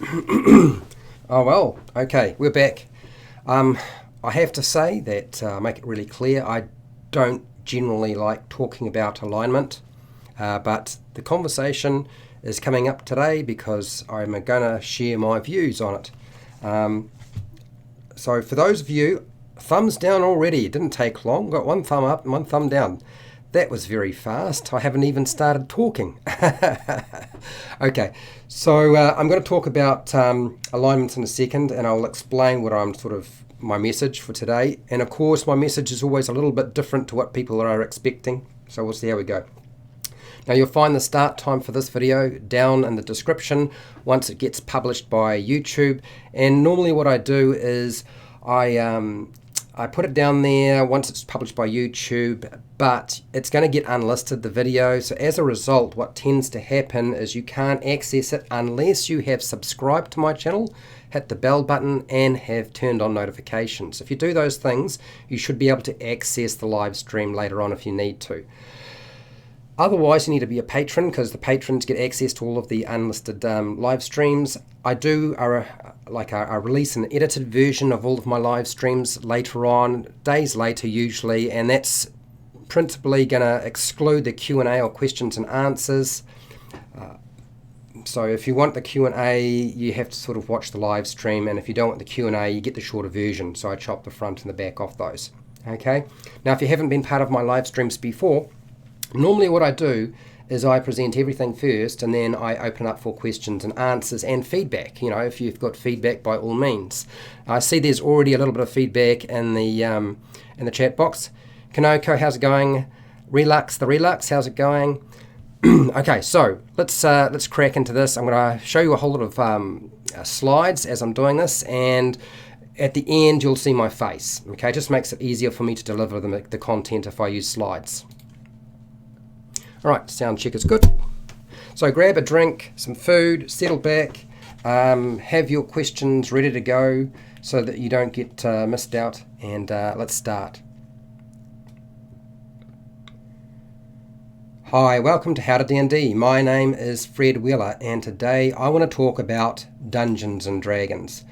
Oh well, okay, we're back. I have to say that, make it really clear, I don't generally like talking about alignment, but the conversation is coming up today because I'm going to share my views on it. So for those of you, thumbs down already. It didn't take long. Got one thumb up and one thumb down. That was very fast. I haven't even started talking. Okay, so I'm going to talk about alignments in a second, and I'll explain what I'm my message for today. And of course, my message is always a little bit different to what people are expecting. So we'll see how we go. Now you'll find the start time for this video down in the description once it gets published by YouTube. And normally what I do is I put it down there once it's published by YouTube, but it's going to get unlisted, the video. So as a result, what tends to happen is you can't access it unless you have subscribed to my channel, hit the bell button, and have turned on notifications. If you do those things, you should be able to access the live stream later on if you need to. Otherwise, you need to be a patron, because the patrons get access to all of the unlisted live streams. I do I release an edited version of all of my live streams later on, days later usually, and that's principally going to exclude the Q&A or questions and answers. So if you want the Q&A, you have to watch the live stream, and if you don't want the Q&A, you get the shorter version. So I chop the front and the back off those. Okay. Now, if you haven't been part of my live streams before, normally what I do is I present everything first, and then I open up for questions and answers and feedback. You know, if you've got feedback, by all means. I see there's already a little bit of feedback in the chat box. Kanoko, how's it going? Relux, how's it going? Okay, so let's crack into this. I'm going to show you a whole lot of slides as I'm doing this, and at the end you'll see my face. Okay, it just makes it easier for me to deliver the content if I use slides. All right, sound check is good. So grab a drink, some food, settle back, have your questions ready to go so that you don't get missed out, and let's start. Hi, welcome to HowtoDandD. My name is Fred Wheeler, and today I want to talk about Dungeons and Dragons.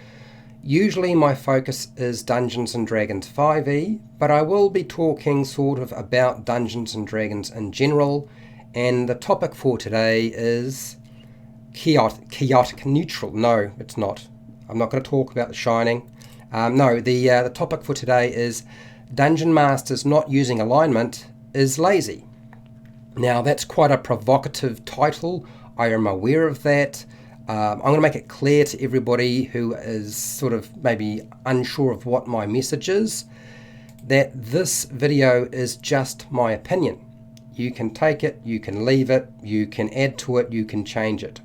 Usually my focus is Dungeons and Dragons 5e, but I will be talking about Dungeons and Dragons in general, and the topic for today is chaotic neutral. No, it's not. I'm not going to talk about The Shining. The topic for today is Dungeon Masters not using alignment is lazy. Now that's quite a provocative title. I am aware of that. I'm going to make it clear to everybody who is maybe unsure of what my message is, that this video is just my opinion. You can take it, you can leave it, you can add to it, you can change it.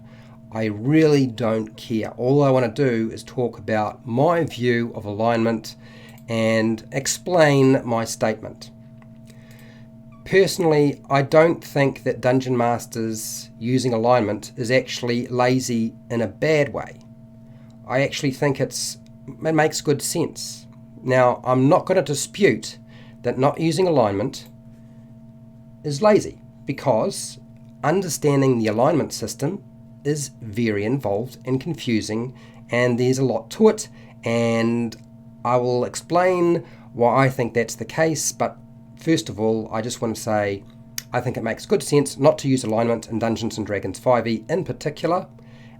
I really don't care. All I want to do is talk about my view of alignment and explain my statement. Personally, I don't think that Dungeon Masters using alignment is actually lazy in a bad way. I actually think it makes good sense. Now, I'm not going to dispute that not using alignment is lazy, because understanding the alignment system is very involved and confusing, and there's a lot to it, and I will explain why I think that's the case. But first of all, I just want to say I think it makes good sense not to use alignment in Dungeons & Dragons 5e in particular.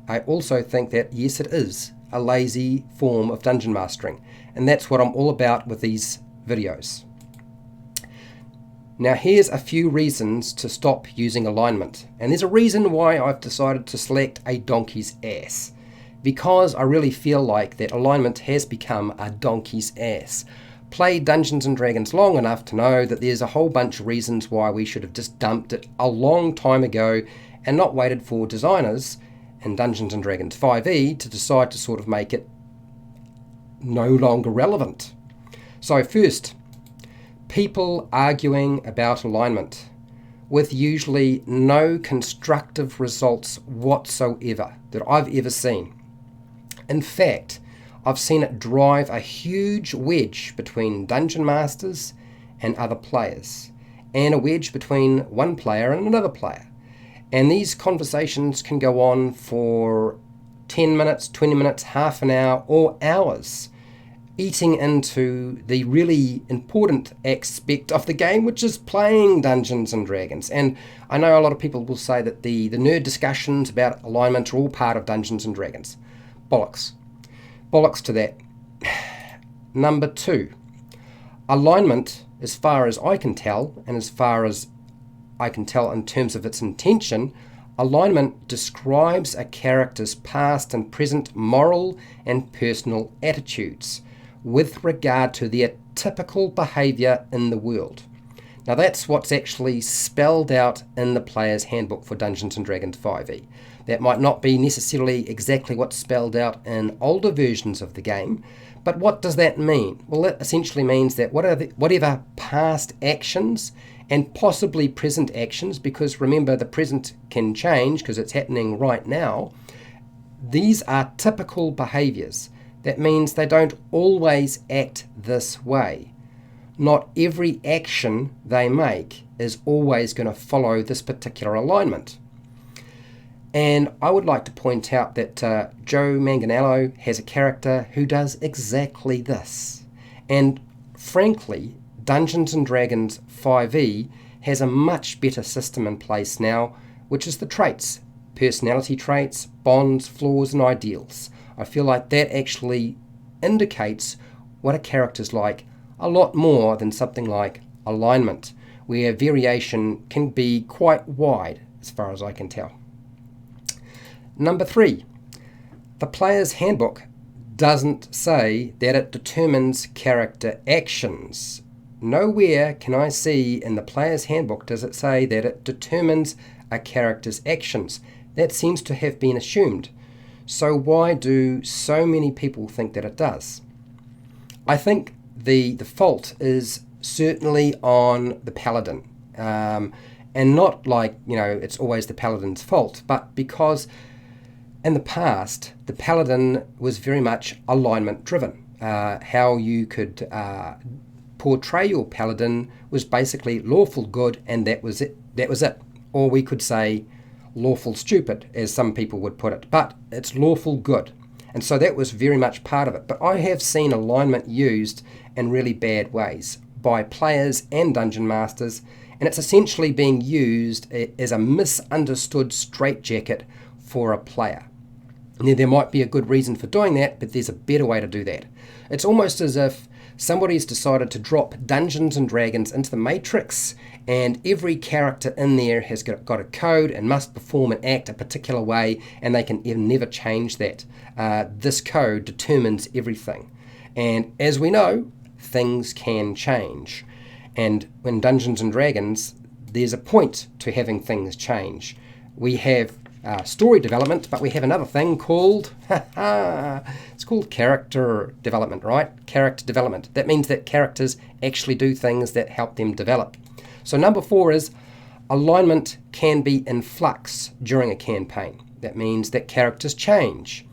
I also think that, yes, it is a lazy form of dungeon mastering, and that's what I'm all about with these videos. Now here's a few reasons to stop using alignment, and there's a reason why I've decided to select a donkey's ass, because I really feel like that alignment has become a donkey's ass. Played Dungeons & Dragons long enough to know that there's a whole bunch of reasons why we should have just dumped it a long time ago and not waited for designers in Dungeons & Dragons 5e to decide to make it no longer relevant. So first, people arguing about alignment with usually no constructive results whatsoever that I've ever seen. In fact, I've seen it drive a huge wedge between dungeon masters and other players, and a wedge between one player and another player. And these conversations can go on for 10 minutes, 20 minutes, half an hour, or hours, eating into the really important aspect of the game, which is playing Dungeons and Dragons. And I know a lot of people will say that the nerd discussions about alignment are all part of Dungeons and Dragons. Bollocks. Bollocks to that. Number 2, alignment, as far as I can tell, and as far as I can tell in terms of its intention, alignment describes a character's past and present moral and personal attitudes with regard to their typical behaviour in the world. Now that's what's actually spelled out in the Player's Handbook for Dungeons & Dragons 5e. That might not be necessarily exactly what's spelled out in older versions of the game, but what does that mean? Well, that essentially means that whatever past actions and possibly present actions, because remember the present can change because it's happening right now, these are typical behaviours. That means they don't always act this way. Not every action they make is always going to follow this particular alignment. And I would like to point out that Joe Manganiello has a character who does exactly this. And frankly, Dungeons & Dragons 5e has a much better system in place now, which is the traits, personality traits, bonds, flaws, and ideals. I feel like that actually indicates what a character's like a lot more than something like alignment, where variation can be quite wide as far as I can tell. Number 3, the Player's Handbook doesn't say that it determines character actions. Nowhere can I see in the Player's Handbook does it say that it determines a character's actions. That seems to have been assumed. So why do so many people think that it does? I think the fault is certainly on the paladin. And not like, it's always the paladin's fault, but because in the past, the paladin was very much alignment driven. How you could portray your paladin was basically lawful good, and that was it. Or we could say lawful stupid, as some people would put it, but it's lawful good. And so that was very much part of it. But I have seen alignment used in really bad ways by players and dungeon masters, and it's essentially being used as a misunderstood straitjacket for a player. Now, there might be a good reason for doing that, but there's a better way to do that. It's almost as if somebody's decided to drop Dungeons and Dragons into the Matrix, and every character in there has got a code and must perform and act a particular way, and they can never change that. This code determines everything. And as we know, things can change. And in Dungeons and Dragons, there's a point to having things change. We have story development, but we have another thing called, it's called character development, right? Character development. That means that characters actually do things that help them develop. So number 4 is alignment can be in flux during a campaign. That means that characters change.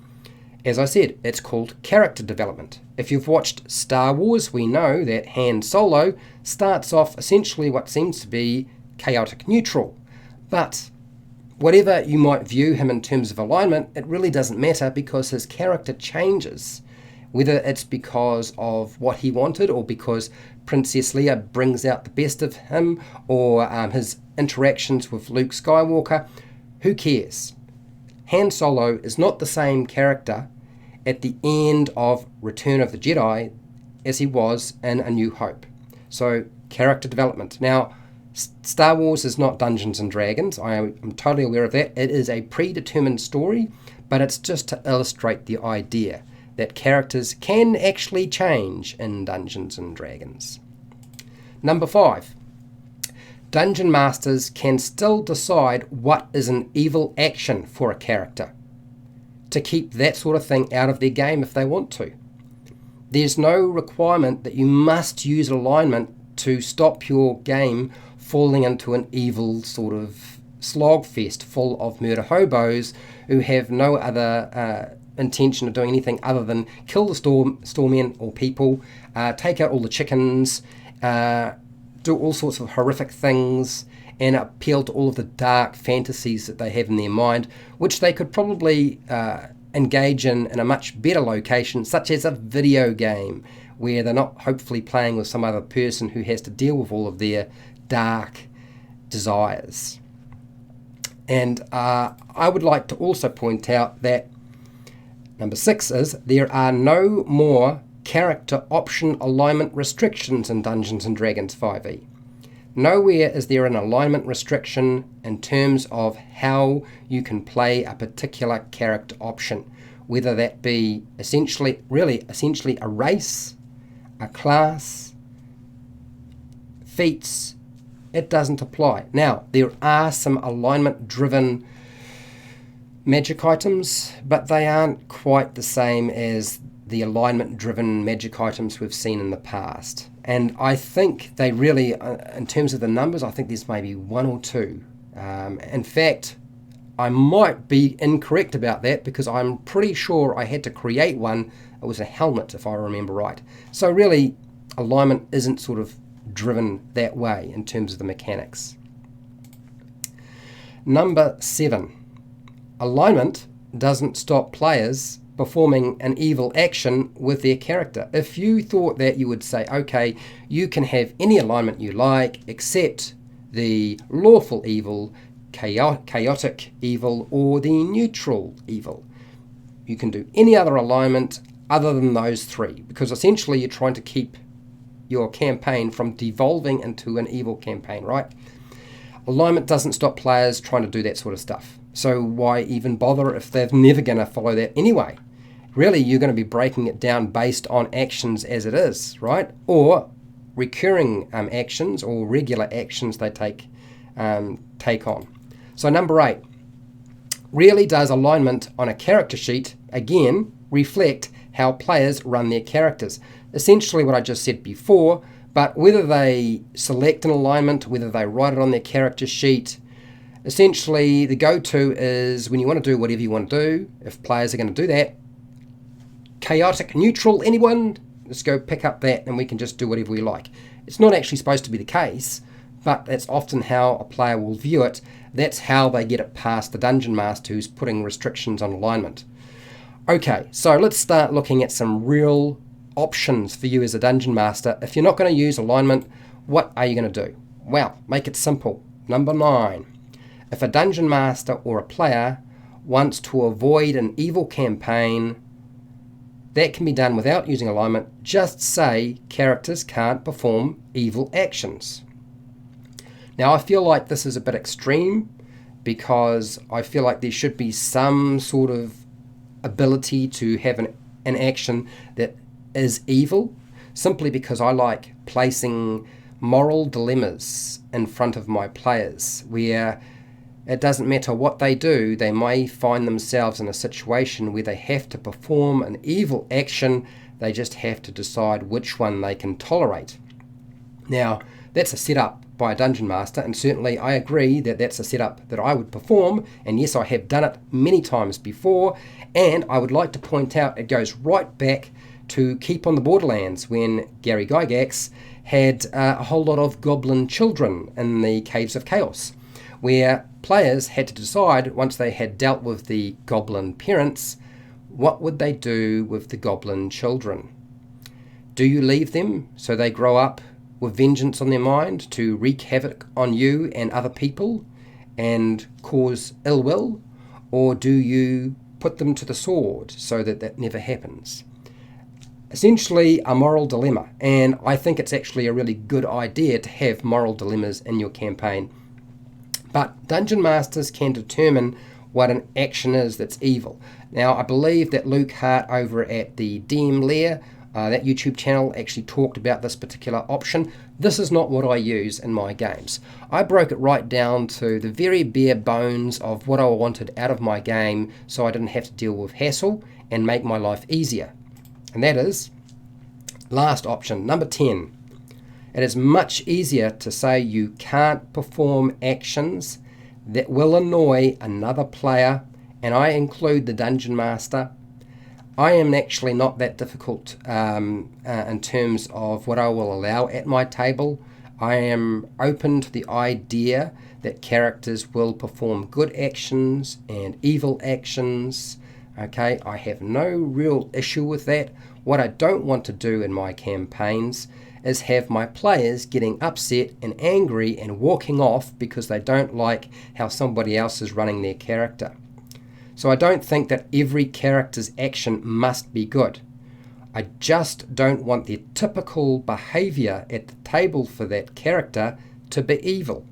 As I said, it's called character development. If you've watched Star Wars, we know that Han Solo starts off essentially what seems to be chaotic neutral. But whatever you might view him in terms of alignment, it really doesn't matter because his character changes. Whether it's because of what he wanted or because Princess Leia brings out the best of him or his interactions with Luke Skywalker, who cares? Han Solo is not the same character at the end of Return of the Jedi as he was in A New Hope. So, character development. Now, Star Wars is not Dungeons and Dragons. I am totally aware of that. It is a predetermined story, but it's just to illustrate the idea that characters can actually change in Dungeons and Dragons. Number 5. Dungeon masters can still decide what is an evil action for a character to keep that sort of thing out of their game if they want to. There's no requirement that you must use alignment to stop your game falling into an evil sort of slogfest full of murder hobos who have no other intention of doing anything other than kill the storemen or people, take out all the chickens, do all sorts of horrific things, and appeal to all of the dark fantasies that they have in their mind, which they could probably engage in a much better location, such as a video game, where they're not hopefully playing with some other person who has to deal with all of their dark desires. And I would like to also point out that number 6 is there are no more character option alignment restrictions in Dungeons & Dragons 5e. Nowhere is there an alignment restriction in terms of how you can play a particular character option, whether that be essentially a race, a class, feats. It doesn't apply. Now, there are some alignment-driven magic items, but they aren't quite the same as the alignment-driven magic items we've seen in the past. And I think they really, in terms of the numbers, I think there's maybe 1 or 2. In fact, I might be incorrect about that because I'm pretty sure I had to create one. It was a helmet, if I remember right. So really, alignment isn't sort of driven that way in terms of the mechanics. Number 7, alignment doesn't stop players performing an evil action with their character. If you thought that, you would say, okay, you can have any alignment you like except the lawful evil, chaotic evil, or the neutral evil. You can do any other alignment other than those 3, because essentially you're trying to keep your campaign from devolving into an evil campaign, right? Alignment doesn't stop players trying to do that sort of stuff. So why even bother if they're never going to follow that anyway? Really, you're going to be breaking it down based on actions as it is, right? Or recurring actions or regular actions they take on. So number 8, really does alignment on a character sheet, again, reflect how players run their characters? Essentially what I just said before, but whether they select an alignment, whether they write it on their character sheet, essentially the go-to is when you want to do whatever you want to do, if players are going to do that, chaotic, neutral, anyone, let's go pick up that and we can just do whatever we like. It's not actually supposed to be the case, but that's often how a player will view it. That's how they get it past the Dungeon Master who's putting restrictions on alignment. Okay, so let's start looking at some real options for you as a Dungeon Master. If you're not going to use alignment, what are you going to do? Well, make it simple. Number 9. If a Dungeon Master or a player wants to avoid an evil campaign, that can be done without using alignment. Just say characters can't perform evil actions. Now, I feel like this is a bit extreme because I feel like there should be some sort of ability to have an action that is evil, simply because I like placing moral dilemmas in front of my players where it doesn't matter what they do, they may find themselves in a situation where they have to perform an evil action. They just have to decide which one they can tolerate. Now, that's a setup by a Dungeon Master, and certainly I agree that that's a setup that I would perform, and yes, I have done it many times before, and I would like to point out it goes right back to Keep on the Borderlands when Gary Gygax had a whole lot of goblin children in the Caves of Chaos, where players had to decide, once they had dealt with the goblin parents, what would they do with the goblin children? Do you leave them so they grow up with vengeance on their mind to wreak havoc on you and other people and cause ill will? Or do you put them to the sword so that that never happens? Essentially a moral dilemma, and I think it's actually a really good idea to have moral dilemmas in your campaign. But Dungeon Masters can determine what an action is that's evil. Now, I believe that Luke Hart over at the DM Lair, that YouTube channel, actually talked about this particular option. This is not what I use in my games. I broke it right down to the very bare bones of what I wanted out of my game so I didn't have to deal with hassle and make my life easier. And that is, last option, number 10. It is much easier to say you can't perform actions that will annoy another player, and I include the Dungeon Master. I am actually not that difficult in terms of what I will allow at my table. I am open to the idea that characters will perform good actions and evil actions, Okay, I have no real issue with that. What I don't want to do in my campaigns is have my players getting upset and angry and walking off because they don't like how somebody else is running their character. So I don't think that every character's action must be good. I just don't want the typical behaviour at the table for that character to be evil.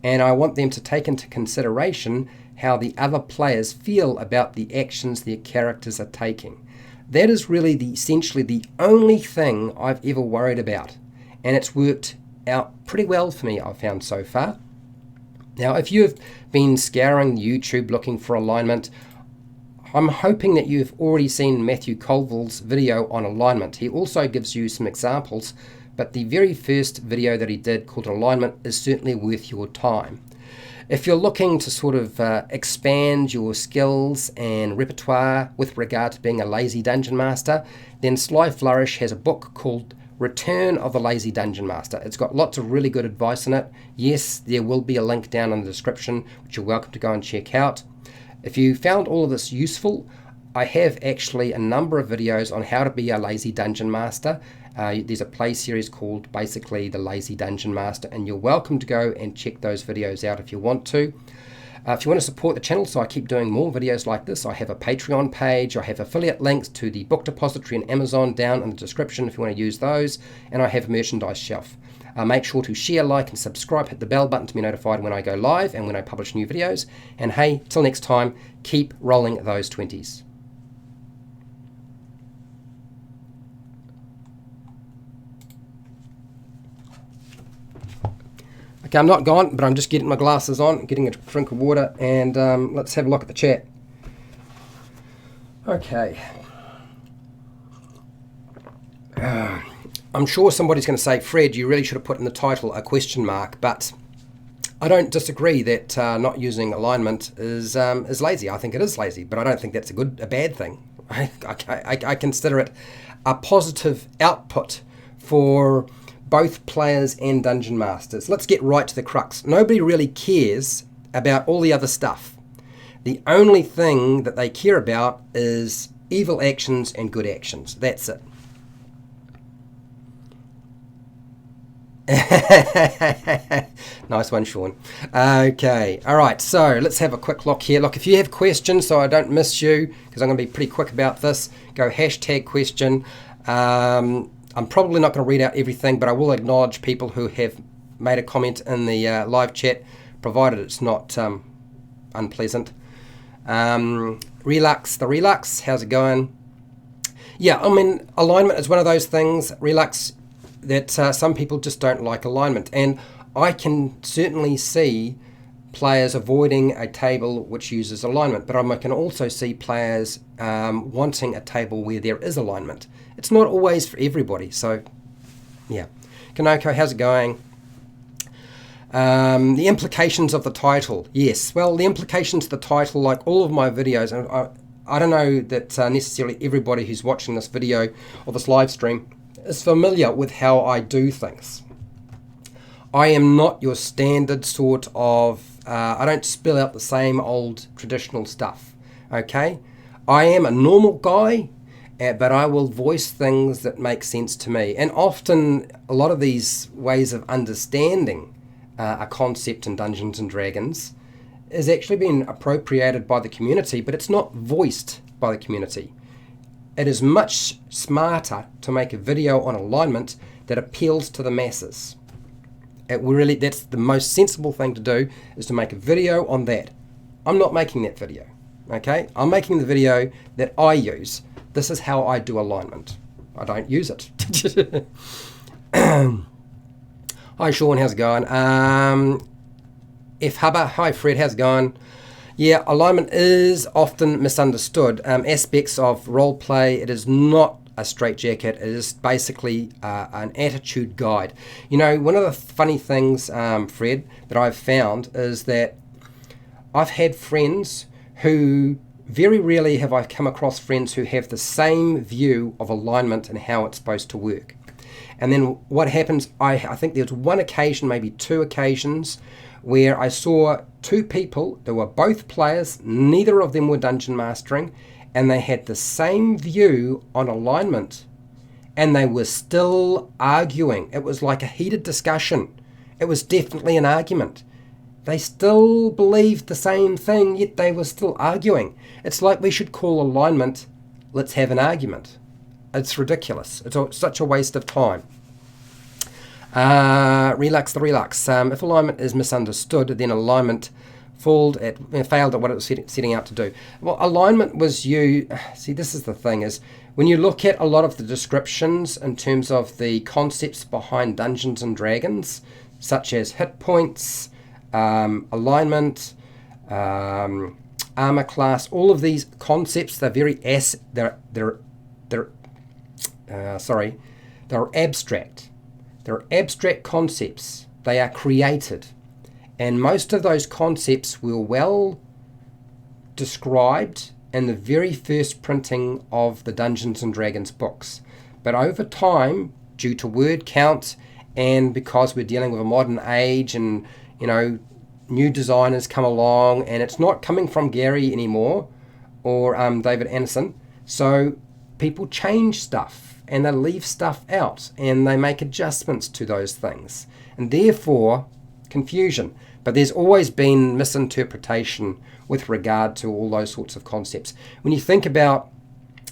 And I want them to take into consideration how the other players feel about the actions their characters are taking. That is really essentially the only thing I've ever worried about, and it's worked out pretty well for me, I've found so far. Now, if you've been scouring YouTube looking for alignment, I'm hoping that you've already seen Matthew Colville's video on alignment. He also gives you some examples, but the very first video that he did called Alignment is certainly worth your time. If you're looking to sort of expand your skills and repertoire with regard to being a lazy dungeon master, then Sly Flourish has a book called Return of the Lazy Dungeon Master. It's got lots of really good advice in it. Yes, there will be a link down in the description, which you're welcome to go and check out. If you found all of this useful, I have actually a number of videos on how to be a lazy dungeon master. There's a play series called basically The Lazy Dungeon Master, and you're welcome to go and check those videos out if you want to. If you want to support the channel so I keep doing more videos like this, I have a Patreon page, I have affiliate links to the book depository and Amazon down in the description if you want to use those, and I have a merchandise shelf. Make sure to share, like and subscribe, hit the bell button to be notified when I go live and when I publish new videos, and hey, till next time, keep rolling those 20s. Okay, I'm not gone, but I'm just getting my glasses on, getting a drink of water, and let's have a look at the chat. Okay. I'm sure somebody's going to say, Fred, you really should have put in the title a question mark, but I don't disagree that not using alignment is lazy. I think it is lazy, but I don't think that's a bad thing. I consider it a positive output for both players and dungeon masters. Let's get right to the crux. Nobody really cares about all the other stuff. The only thing that they care about is evil actions and good actions. That's it. Nice one, Sean. Okay, all right, so let's have a quick look here. Look, if you have questions so I don't miss you, because I'm going to be pretty quick about this, go #question. I'm probably not going to read out everything, but I will acknowledge people who have made a comment in the live chat, provided it's not unpleasant. Relux, how's it going? Yeah, I mean, alignment is one of those things, Relux, that some people just don't like alignment. And I can certainly see players avoiding a table which uses alignment, but I can also see players wanting a table where there is alignment. It's not always for everybody, so yeah. Kanoko, how's it going? The implications of the title. Yes, well, the implications of the title, like all of my videos, and I don't know that necessarily everybody who's watching this video or this live stream is familiar with how I do things. I am not your standard sort of, I don't spill out the same old traditional stuff, okay? I am a normal guy, but I will voice things that make sense to me. And often, a lot of these ways of understanding a concept in Dungeons and Dragons is actually being appropriated by the community, but it's not voiced by the community. It is much smarter to make a video on alignment that appeals to the masses. That's the most sensible thing to do, is to make a video on that. I'm not making that video, okay? I'm making the video that I use. This is how I do alignment. I don't use it. Hi Sean, how's it going? F Hubba, hi Fred, how's it going? Yeah, alignment is often misunderstood. Aspects of role play, it is not a straitjacket. It is basically an attitude guide. You know, one of the funny things, Fred, that I've found is that I've had friends who, very rarely have I come across friends who have the same view of alignment and how it's supposed to work. And then what happens, I think there's one occasion, maybe two occasions, where I saw two people that were both players, neither of them were dungeon mastering, and they had the same view on alignment, and they were still arguing. It was like a heated discussion. It was definitely an argument. They still believed the same thing, yet they were still arguing. It's like we should call alignment, let's have an argument. It's ridiculous. It's such a waste of time. Relux the relux. If alignment is misunderstood, then alignment failed at what it was setting out to do. Well, alignment was see, this is the thing, is when you look at a lot of the descriptions in terms of the concepts behind Dungeons and Dragons, such as hit points, alignment, armor class, all of these concepts, they're very they're abstract. They're abstract concepts. They are created. And most of those concepts were well described in the very first printing of the Dungeons and Dragons books. But over time, due to word count and because we're dealing with a modern age and, new designers come along, and it's not coming from Gary anymore or David Anderson, so people change stuff and they leave stuff out and they make adjustments to those things, and therefore confusion. But there's always been misinterpretation with regard to all those sorts of concepts. When you think about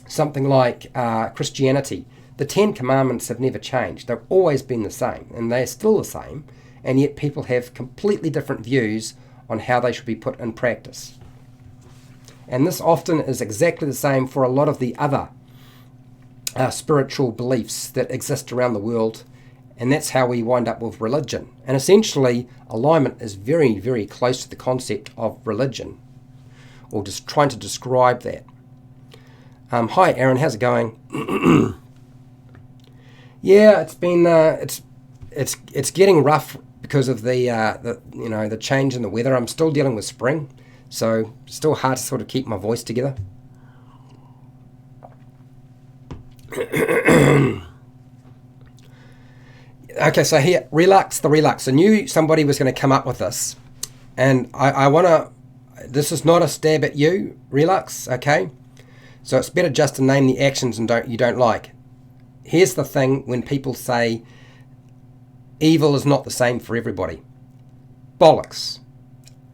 something like Christianity, the 10 Commandments have never changed. They've always been the same, and they're still the same, and yet people have completely different views on how they should be put in practice. And this often is exactly the same for a lot of the other spiritual beliefs that exist around the world, and that's how we wind up with religion. And essentially, alignment is very, very close to the concept of religion, or just trying to describe that. Hi, Aaron, how's it going? Yeah, it's been it's getting rough because of the change in the weather. I'm still dealing with spring, so still hard to sort of keep my voice together. Okay, so here, Relux the Relux. I knew somebody was going to come up with this, and I want to, this is not a stab at you, Relux, okay? So it's better just to name the actions and you don't like. Here's the thing when people say evil is not the same for everybody. Bollocks.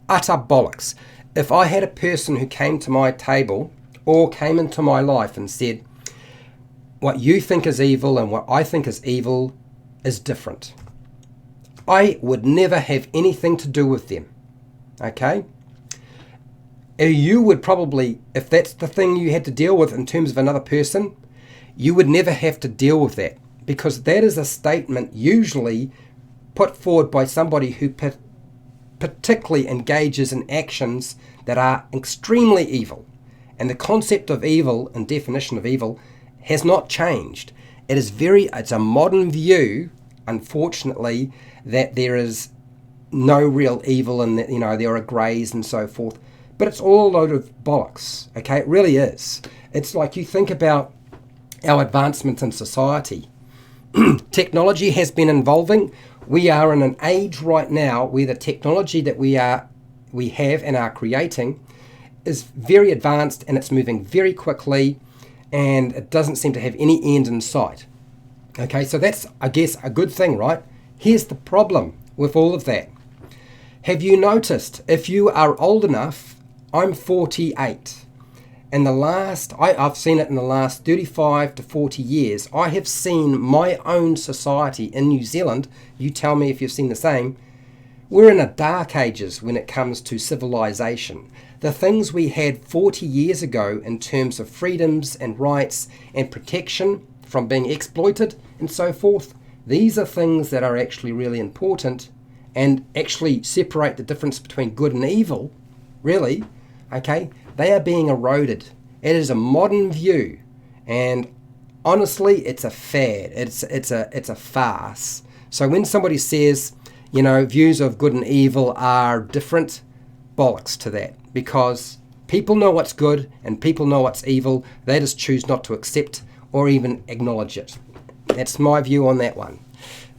Utter bollocks. If I had a person who came to my table or came into my life and said, what you think is evil and what I think is evil is different, I would never have anything to do with them. Okay? You would probably, if that's the thing you had to deal with in terms of another person, you would never have to deal with that, because that is a statement usually put forward by somebody who particularly engages in actions that are extremely evil. And the concept of evil and definition of evil has not changed. It's a modern view, unfortunately, that there is no real evil and that, there are greys and so forth. But it's all a load of bollocks, okay? It really is. It's like you think about our advancements in society. Technology has been evolving. We are in an age right now where the technology that we have and are creating is very advanced, and it's moving very quickly, and it doesn't seem to have any end in sight. Okay, so that's, I guess, a good thing, right? Here's the problem with all of that. Have you noticed, if you are old enough, I'm 48. And I've seen it in the last 35 to 40 years. I have seen my own society in New Zealand. You tell me if you've seen the same. We're in a dark ages when it comes to civilization. The things we had 40 years ago in terms of freedoms and rights and protection from being exploited and so forth, these are things that are actually really important and actually separate the difference between good and evil, really. Okay, they are being eroded. It is a modern view, and honestly, it's a fad. It's a farce. So when somebody says, views of good and evil are different, bollocks to that, because people know what's good and people know what's evil. They just choose not to accept or even acknowledge it. That's my view on that one.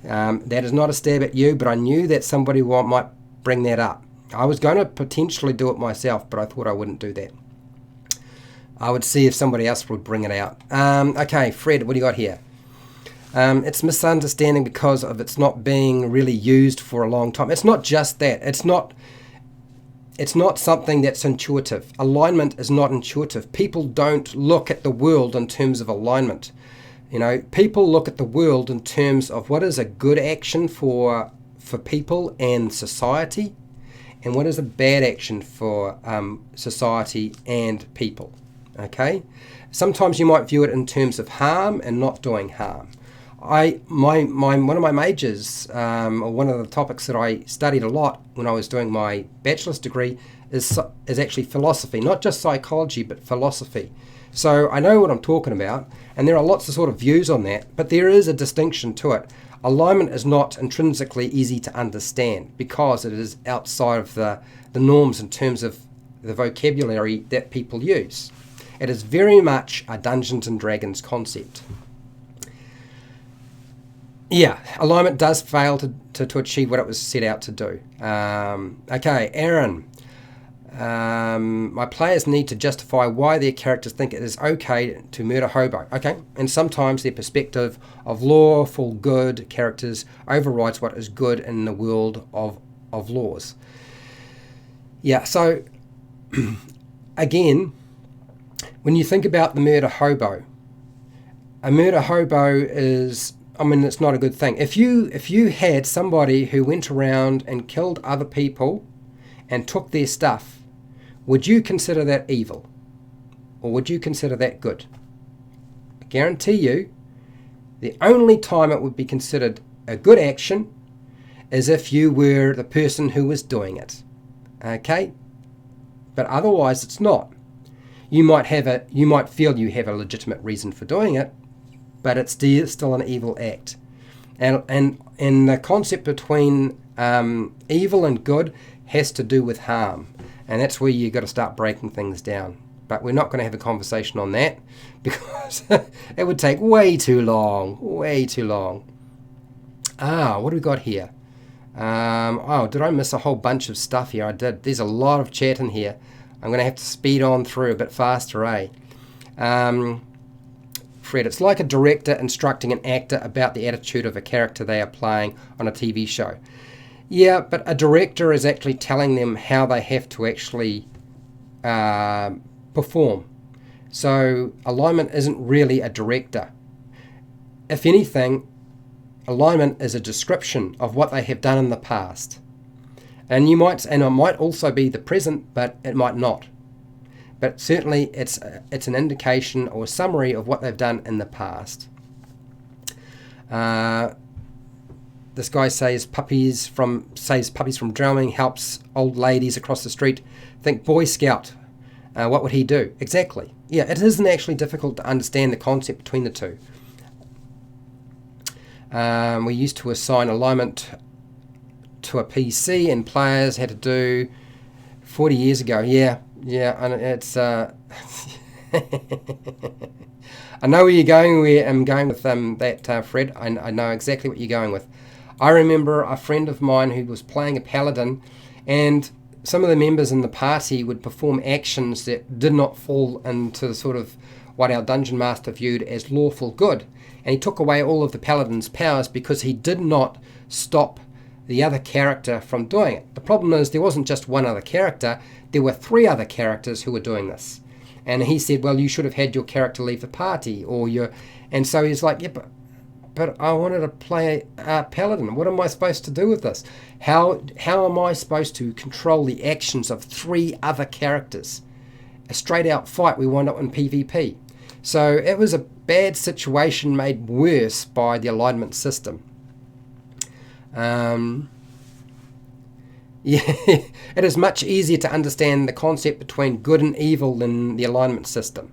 That is not a stab at you, but I knew that somebody might bring that up. I was going to potentially do it myself, but I thought I wouldn't do that. I would see if somebody else would bring it out. Okay, Fred, what do you got here? It's misunderstanding because of it's not being really used for a long time. It's not just that. It's not something that's intuitive. Alignment is not intuitive. People don't look at the world in terms of alignment. You know, people look at the world in terms of what is a good action for people and society, and what is a bad action for society and people. Okay? Sometimes you might view it in terms of harm and not doing harm. One of my majors, or one of the topics that I studied a lot when I was doing my bachelor's degree is actually philosophy, not just psychology, but philosophy. So I know what I'm talking about, and there are lots of sort of views on that, but there is a distinction to it. Alignment is not intrinsically easy to understand because it is outside of the norms in terms of the vocabulary that people use. It is very much a Dungeons and Dragons concept. Yeah, alignment does fail to achieve what it was set out to do. Okay, Aaron. My players need to justify why their characters think it is okay to murder hobo. Okay, and sometimes their perspective of lawful good characters overrides what is good in the world of laws. Yeah, so again, when you think about the murder hobo, a murder hobo is, I mean, it's not a good thing. If you had somebody who went around and killed other people and took their stuff, would you consider that evil? Or would you consider that good? I guarantee you, the only time it would be considered a good action is if you were the person who was doing it. Okay? But otherwise it's not. You might feel you have a legitimate reason for doing it, but it's still an evil act. And the concept between evil and good has to do with harm. And that's where you've got to start breaking things down. But we're not going to have a conversation on that because it would take way too long. Way too long. What do we got here? Did I miss a whole bunch of stuff here? I did. There's a lot of chat in here. I'm going to have to speed on through a bit faster, eh? Fred, it's like a director instructing an actor about the attitude of a character they are playing on a TV show. Yeah, but a director is actually telling them how they have to actually perform. So alignment isn't really a director. If anything, alignment is a description of what they have done in the past. And it might also be the present, but it might not. But certainly it's an indication or a summary of what they've done in the past. This guy says puppies from drowning helps old ladies across the street. Think Boy Scout. What would he do? Exactly. Yeah, it isn't actually difficult to understand the concept between the two. We used to assign alignment to a PC and players had to do 40 years ago. Yeah, and it's... I know where you're going. Where I'm going with that, Fred. I know exactly what you're going with. I remember a friend of mine who was playing a paladin, and some of the members in the party would perform actions that did not fall into sort of what our dungeon master viewed as lawful good. And he took away all of the paladin's powers because he did not stop the other character from doing it. The problem is there wasn't just one other character, there were 3 other characters who were doing this. And he said, well, you should have had your character leave the party, and so he's like, yeah, but I wanted to play paladin. What am I supposed to do with this? How am I supposed to control the actions of 3 other characters? A straight out fight, we wind up in PvP. So it was a bad situation made worse by the alignment system. It is much easier to understand the concept between good and evil than the alignment system.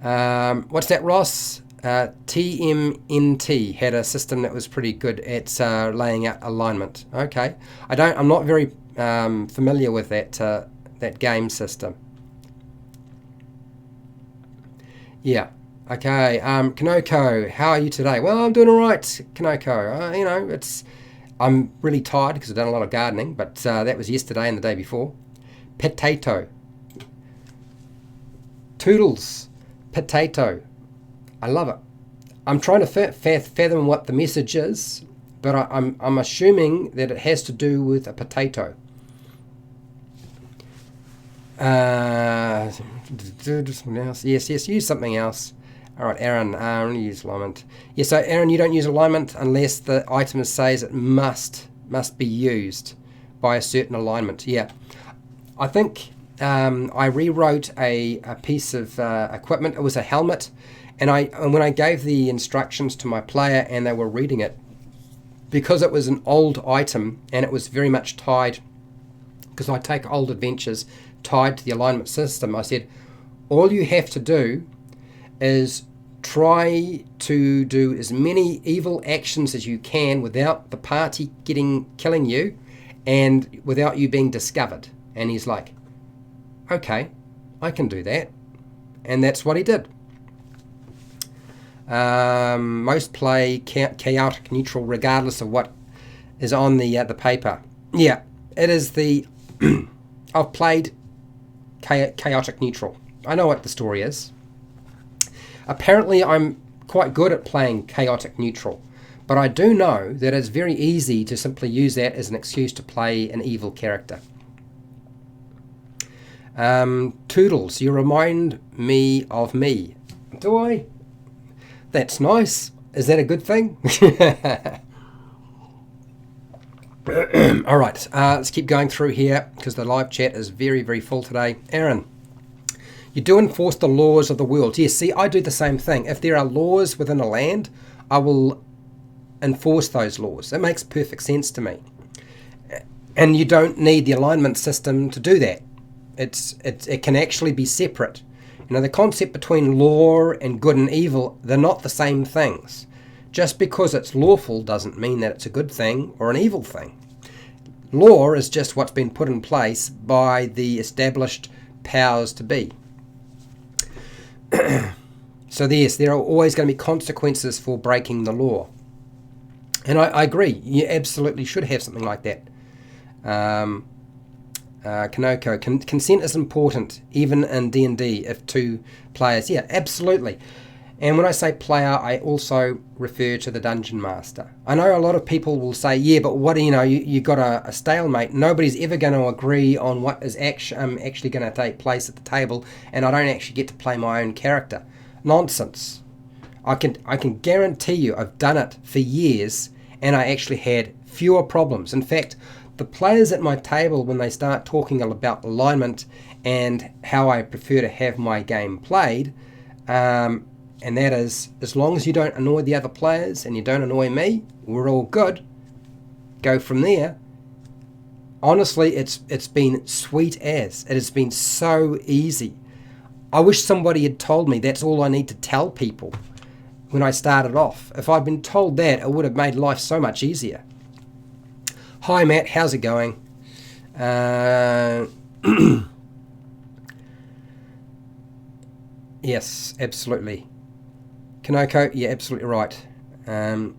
What's that, Ross? TMNT had a system that was pretty good at laying out alignment. Okay, I'm not very familiar with that game system. Yeah. Okay. Kanoko, how are you today? Well, I'm doing all right, Kanoko. I'm really tired because I've done a lot of gardening, but that was yesterday and the day before. Potato. Toodles, potato. I love it. I'm trying to fathom what the message is, but I'm assuming that it has to do with a potato. Something else. Yes, use something else. All right, Aaron, use alignment. Yeah, so Aaron, you don't use alignment unless the item says it must be used by a certain alignment. Yeah, I think I rewrote a piece of equipment. It was a helmet, and when I gave the instructions to my player and they were reading it, because it was an old item and it was very much tied, because I take old adventures tied to the alignment system, I said, all you have to do is try to do as many evil actions as you can without the party killing you and without you being discovered. And he's like, okay, I can do that. And that's what he did. Most play chaotic neutral regardless of what is on the paper. Yeah, it is the... I've played chaotic neutral. I know what the story is. Apparently I'm quite good at playing chaotic neutral, but I do know that it's very easy to simply use that as an excuse to play an evil character. Toodles, you remind me of me. Do I? That's nice. Is that a good thing? All right, let's keep going through here because the live chat is very, very full today. Aaron, you do enforce the laws of the world. Yes, see, I do the same thing. If there are laws within a land, I will enforce those laws. It makes perfect sense to me. And you don't need the alignment system to do that. It can actually be separate. You know, the concept between law and good and evil, they're not the same things. Just because it's lawful doesn't mean that it's a good thing or an evil thing. Law is just what's been put in place by the established powers to be. So yes, there are always going to be consequences for breaking the law. And I agree, you absolutely should have something like that. Kanoko, consent is important, even in D&D, if two players. Yeah, absolutely. And when I say player, I also refer to the Dungeon Master. I know a lot of people will say, yeah, but what, you got a stalemate. Nobody's ever going to agree on what is actually going to take place at the table, and I don't actually get to play my own character. Nonsense. I can guarantee you I've done it for years, and I actually had fewer problems. In fact, the players at my table, when they start talking about alignment and how I prefer to have my game played, and that is, as long as you don't annoy the other players and you don't annoy me, we're all good. Go from there. Honestly, it's been sweet as. It has been so easy. I wish somebody had told me that's all I need to tell people when I started off. If I'd been told that, it would have made life so much easier. Hi Matt, how's it going? Yes, absolutely. Kanoko, yeah, absolutely right. And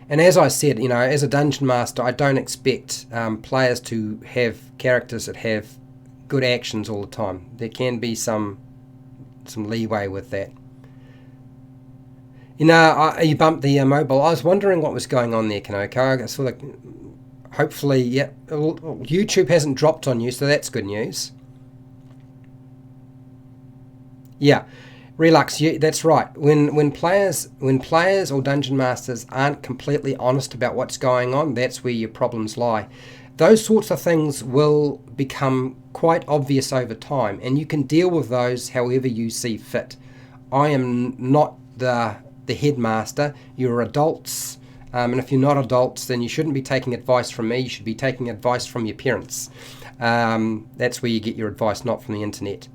as I said, as a Dungeon Master, I don't expect players to have characters that have good actions all the time. There can be some leeway with that. You bumped the mobile. I was wondering what was going on there, Kanoko. I saw that. Hopefully, yeah. YouTube hasn't dropped on you, so that's good news. Yeah, Relux. That's right. When players or dungeon masters aren't completely honest about what's going on, that's where your problems lie. Those sorts of things will become quite obvious over time, and you can deal with those however you see fit. I am not the headmaster. You're adults. And if you're not adults, then you shouldn't be taking advice from me. You should be taking advice from your parents. That's where you get your advice, not from the internet.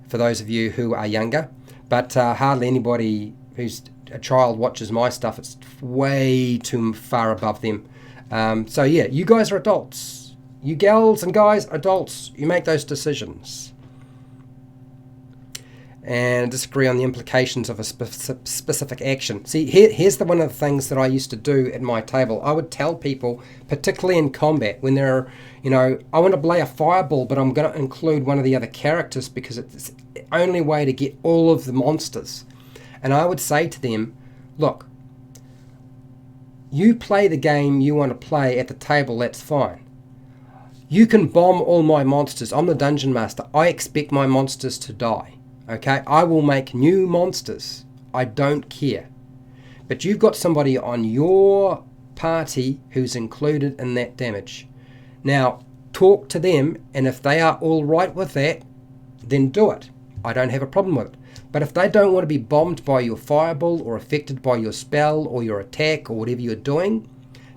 For those of you who are younger. But hardly anybody who's a child watches my stuff. It's way too far above them. So yeah, you guys are adults. You gals and guys, adults. You make those decisions. and disagree on the implications of a specific action. See, here's one of the things that I used to do at my table. I would tell people, particularly in combat, when they're, I want to play a fireball, but I'm going to include one of the other characters because it's the only way to get all of the monsters. And I would say to them, look, you play the game you want to play at the table, that's fine. You can bomb all my monsters. I'm the dungeon master. I expect my monsters to die. Okay, I will make new monsters. I don't care. But you've got somebody on your party who's included in that damage. Now, talk to them, and if they are all right with that, then do it. I don't have a problem with it. But if they don't want to be bombed by your fireball or affected by your spell or your attack or whatever you're doing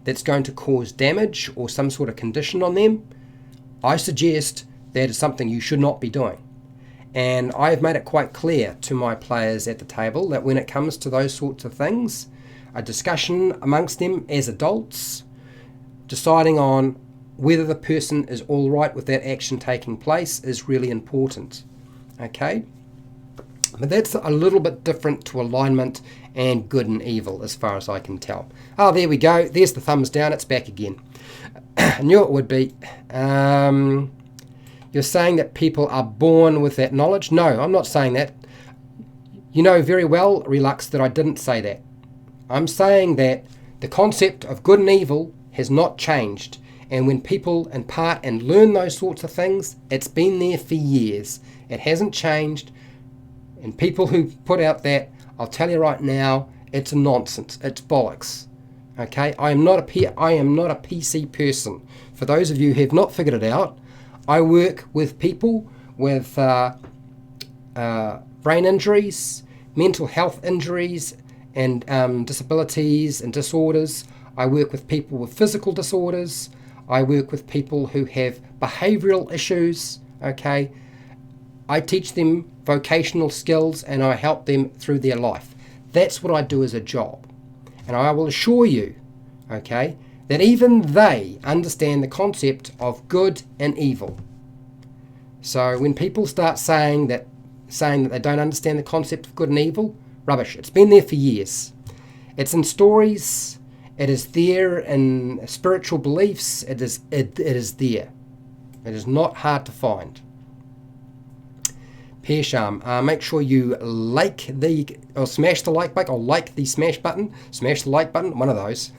that's going to cause damage or some sort of condition on them, I suggest that is something you should not be doing. And I've made it quite clear to my players at the table that when it comes to those sorts of things, a discussion amongst them as adults, deciding on whether the person is all right with that action taking place is really important. Okay? But that's a little bit different to alignment and good and evil as far as I can tell. Oh, there we go. There's the thumbs down. It's back again. I knew it would be. You're saying that people are born with that knowledge? No, I'm not saying that. You know very well, Relux, that I didn't say that. I'm saying that the concept of good and evil has not changed. And when people impart and learn those sorts of things, it's been there for years. It hasn't changed. And people who put out that, I'll tell you right now, it's nonsense. It's bollocks. Okay? I am not a PC person. For those of you who have not figured it out, I work with people with brain injuries, mental health injuries, and disabilities and disorders. I work with people with physical disorders. I work with people who have behavioural issues. Okay, I teach them vocational skills and I help them through their life. That's what I do as a job. And I will assure you, okay, that even they understand the concept of good and evil. So when people start saying that they don't understand the concept of good and evil, rubbish. It's been there for years. It's in stories. It is there in spiritual beliefs. It is there. It is not hard to find. Pearsham, make sure you smash the like button, or like the smash the like button, one of those.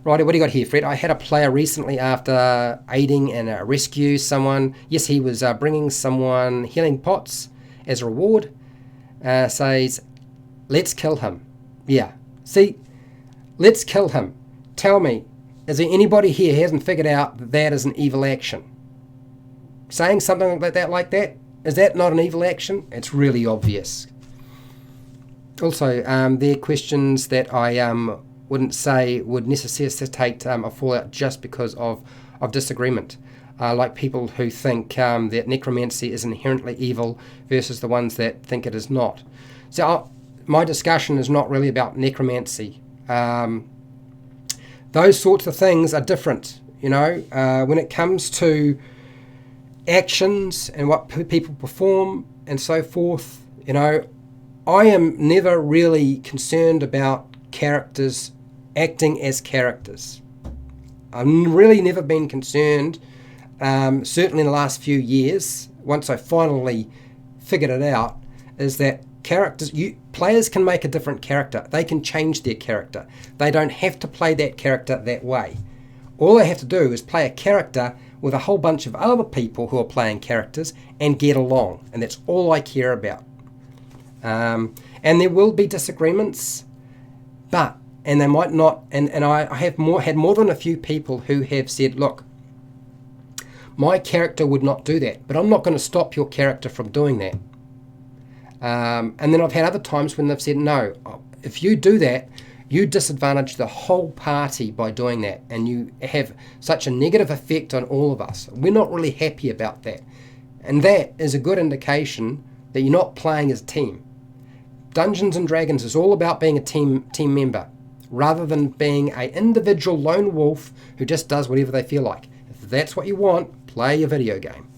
Right, what do you got here, Fred? I had a player recently after aiding and rescue someone. Yes, he was bringing someone healing pots as a reward. Says, let's kill him. Yeah, see, let's kill him. Tell me, is there anybody here who hasn't figured out that that is an evil action? Saying something like that, is that not an evil action? It's really obvious. Also, there are questions that I wouldn't say would necessitate a fallout just because of disagreement. Like people who think that necromancy is inherently evil versus the ones that think it is not. So my discussion is not really about necromancy. Those sorts of things are different, when it comes to actions and what people perform and so forth. I am never really concerned about characters acting as characters. I've really never been concerned, certainly in the last few years, once I finally figured it out, is that players can make a different character. They can change their character. They don't have to play that character that way. All they have to do is play a character with a whole bunch of other people who are playing characters and get along. And that's all I care about. And there will be disagreements, and they might not, and I have had more than a few people who have said, look, my character would not do that, but I'm not going to stop your character from doing that. And then I've had other times when they've said, no, if you do that, you disadvantage the whole party by doing that, and you have such a negative effect on all of us. We're not really happy about that. And that is a good indication that you're not playing as a team. Dungeons and Dragons is all about being a team member, rather than being an individual lone wolf who just does whatever they feel like. If that's what you want, play your video game.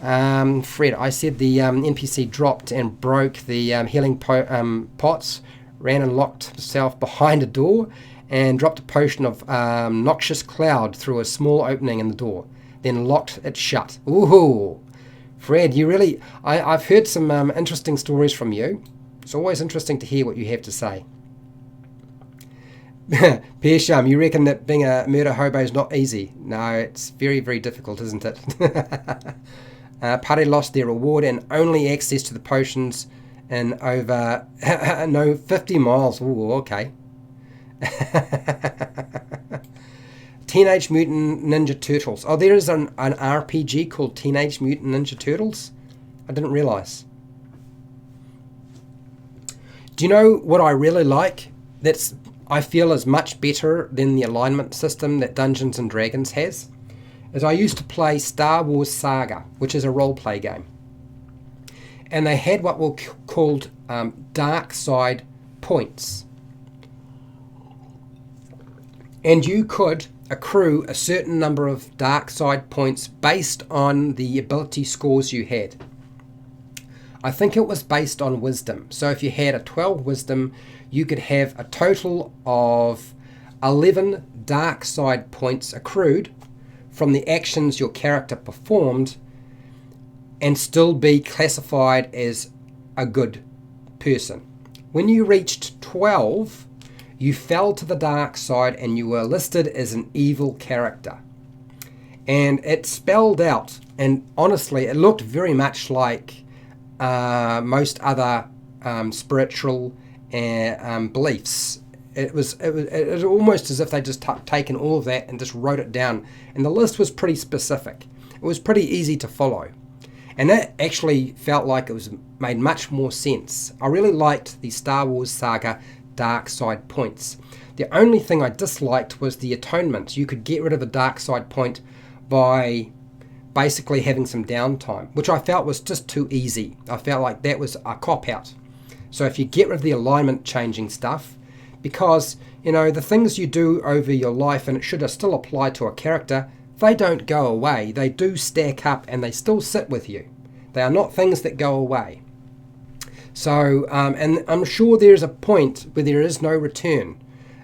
Fred, I said the NPC dropped and broke the healing pots, ran and locked himself behind a door, and dropped a potion of noxious cloud through a small opening in the door, then locked it shut. Ooh, Fred, you really... I've heard some interesting stories from you. It's always interesting to hear what you have to say. Pearsham, you reckon that being a murder hobo is not easy? No, it's very, very difficult, isn't it? Party lost their reward and only access to the potions in over 50 miles. Ooh, okay. Teenage Mutant Ninja Turtles. Oh, there is an RPG called Teenage Mutant Ninja Turtles? I didn't realise. Do you know what I really like? I feel is much better than the alignment system that Dungeons and Dragons has. Is I used to play Star Wars Saga, which is a role-play game. And they had what were called dark side points. And you could accrue a certain number of dark side points based on the ability scores you had. I think it was based on wisdom. So if you had a 12 wisdom, you could have a total of 11 dark side points accrued from the actions your character performed and still be classified as a good person. When you reached 12, you fell to the dark side and you were listed as an evil character. And it spelled out, and honestly, it looked very much like most other spiritual beliefs. It was almost as if they just taken all of that and just wrote it down. And the list was pretty specific. It was pretty easy to follow. And that actually felt like it was made much more sense. I really liked the Star Wars Saga dark side points. The only thing I disliked was the atonement. You could get rid of a dark side point by basically having some downtime, which I felt was just too easy. I felt like that was a cop-out. So if you get rid of the alignment changing stuff, because, you know, the things you do over your life, and it should still apply to a character, they don't go away. They do stack up and they still sit with you. They are not things that go away. So, and I'm sure there's a point where there is no return.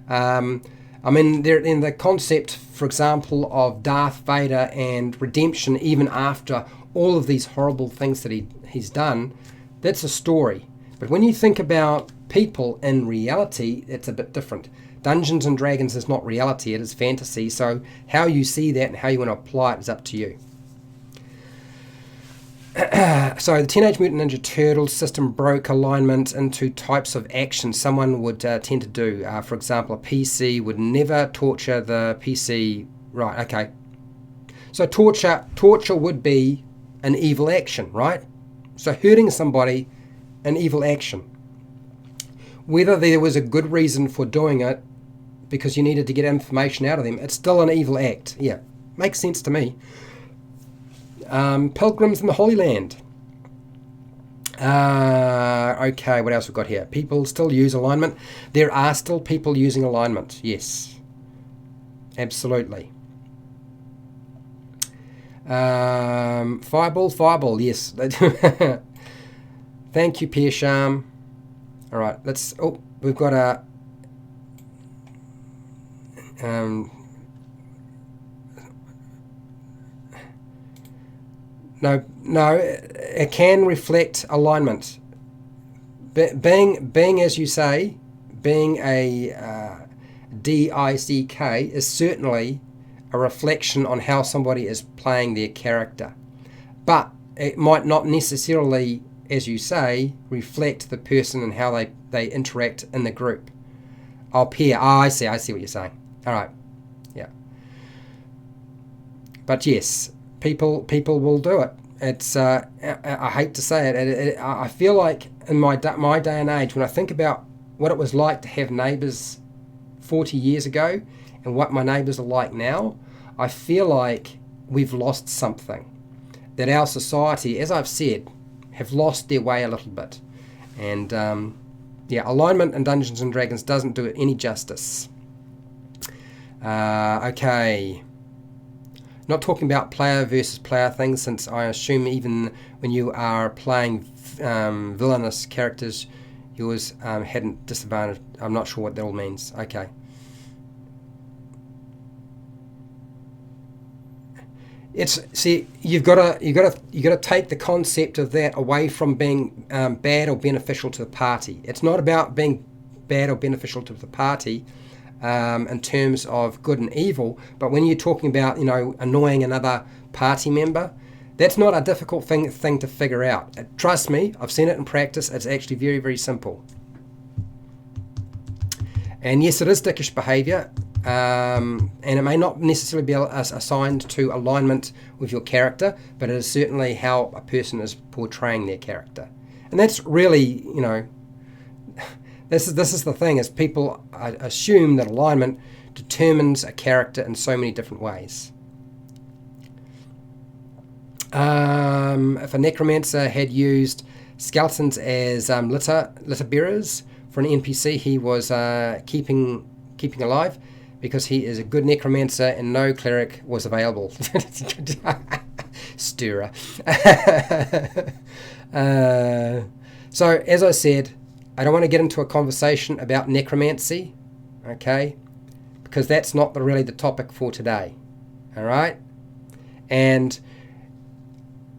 I mean, there in the concept, for example, of Darth Vader and redemption, even after all of these horrible things that he's done, that's a story. But when you think about people in reality, it's a bit different. Dungeons and Dragons is not reality, it is fantasy. So how you see that and how you want to apply it is up to you. So the Teenage Mutant Ninja Turtles system broke alignment into types of actions someone would tend to do. For example, a PC would never torture the PC. Right, okay. So torture would be an evil action, right? So hurting somebody, an evil action. Whether there was a good reason for doing it, because you needed to get information out of them, it's still an evil act. Yeah, makes sense to me. Pilgrims in the Holy Land. Okay, what else we've got here? People still use alignment. There are still people using alignment. Yes, absolutely. Fireball. Yes. Thank you, Pearsham. All right, let's. Oh, we've got a. No, it can reflect alignment. Being as you say, being a DICK is certainly a reflection on how somebody is playing their character. But it might not necessarily, as you say, reflect the person and how they interact in the group. Oh, peer. Oh, I see what you're saying. All right. Yeah. But yes, people will do it. It's I hate to say it. I feel like in my day and age, when I think about what it was like to have neighbours 40 years ago and what my neighbours are like now, I feel like we've lost something. That our society, as I've said, have lost their way a little bit. And yeah, alignment in Dungeons and Dragons doesn't do it any justice. Okay. not talking about player versus player things, since I assume even when you are playing villainous characters, yours hadn't disadvantaged. I'm not sure what that all means. Okay. You've got to take the concept of that away from being bad or beneficial to the party. It's not about being bad or beneficial to the party in terms of good and evil, but when you're talking about annoying another party member, that's not a difficult thing to figure out. Trust me, I've seen it in practice. It's actually very, very simple. And yes, it is dickish behaviour. And it may not necessarily be assigned to alignment with your character, but it is certainly how a person is portraying their character. And that's really, this is the thing, is people assume that alignment determines a character in so many different ways. If a necromancer had used skeletons as litter bearers for an NPC he was keeping alive, because he is a good necromancer and no cleric was available. Stirrer. So, as I said, I don't want to get into a conversation about necromancy, okay? Because that's not really the topic for today, all right? And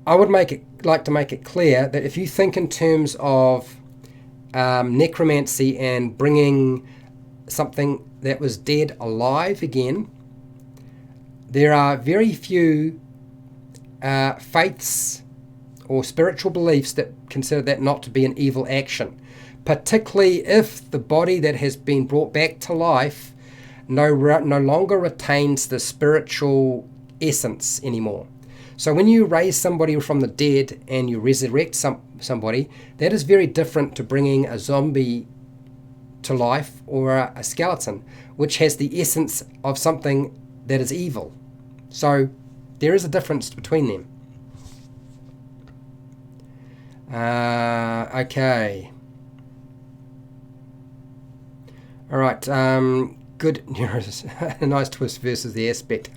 I would like to make it clear that if you think in terms of necromancy and bringing something that was dead alive again, there are very few faiths or spiritual beliefs that consider that not to be an evil action, particularly if the body that has been brought back to life no longer retains the spiritual essence anymore. So when you raise somebody from the dead and you resurrect somebody, that is very different to bringing a zombie to life or a skeleton, which has the essence of something that is evil. So there is a difference between them. Okay. All right. Good. A nice twist versus the aspect.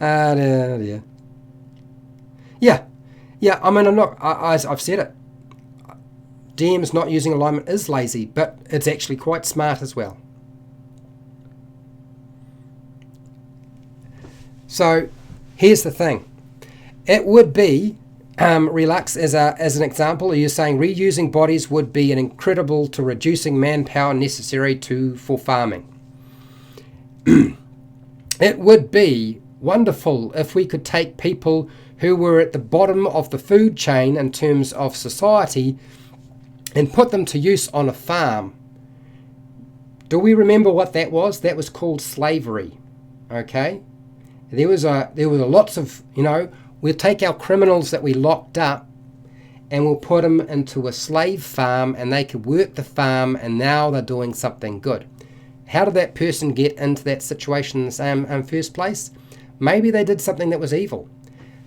Dear. Yeah. I mean, I've said it. DMs not using alignment is lazy, but it's actually quite smart as well. So here's the thing. It would be, Relux as an example, you're saying reusing bodies would be an incredible to reducing manpower necessary for farming. It would be wonderful if we could take people who were at the bottom of the food chain in terms of society and put them to use on a farm. Do we remember what that was? That was called slavery. Okay? There was lots of, we'll take our criminals that we locked up and we'll put them into a slave farm and they could work the farm, and now they're doing something good. How did that person get into that situation in the first place? Maybe they did something that was evil.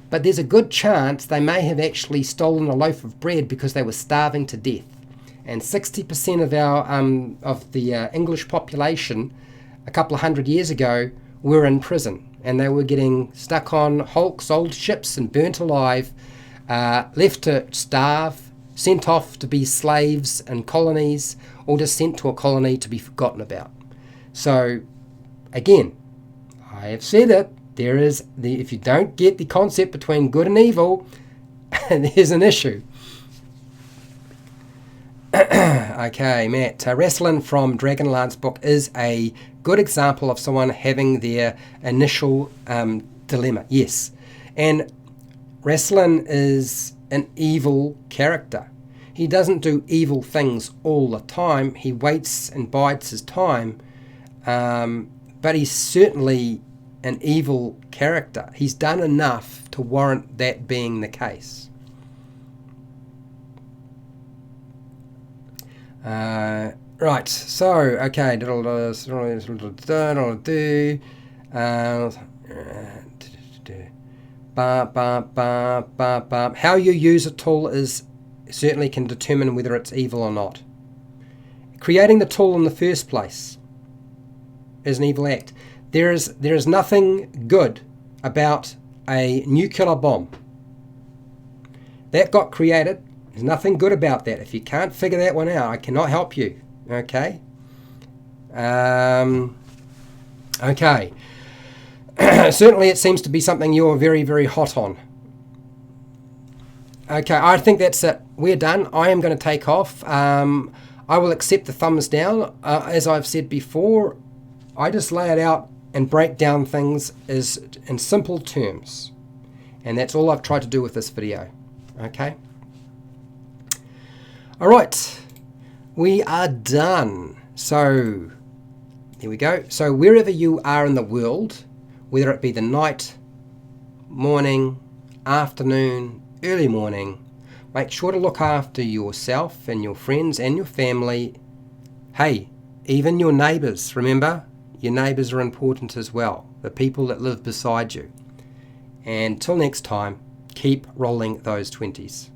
But there's a good chance they may have actually stolen a loaf of bread because they were starving to death. And 60% of the English population a couple of hundred years ago were in prison, and they were getting stuck on hulks, old ships, and burnt alive, left to starve, sent off to be slaves in colonies, or just sent to a colony to be forgotten about. So, again, I have said it. If you don't get the concept between good and evil, there's an issue. Okay, Matt. Rassilin from Dragonlance book is a good example of someone having their initial dilemma. Yes. And Rassilin is an evil character. He doesn't do evil things all the time. He waits and bides his time. But he's certainly an evil character. He's done enough to warrant that being the case. Right, so, okay, how you use a tool certainly can determine whether it's evil or not. Creating the tool in the first place is an evil act. There is nothing good about a nuclear bomb. That got created. There's nothing good about that. If you can't figure that one out, I cannot help you. Okay? Okay. Certainly it seems to be something you're very, very hot on. Okay, I think that's it. We're done. I am going to take off. I will accept the thumbs down. As I've said before, I just lay it out and break down things in simple terms. And that's all I've tried to do with this video. Okay? All right. We are done. So, here we go. So, wherever you are in the world, whether it be the night, morning, afternoon, early morning, make sure to look after yourself and your friends and your family. Hey, even your neighbours, remember? Your neighbours are important as well, the people that live beside you. And till next time, keep rolling those 20s.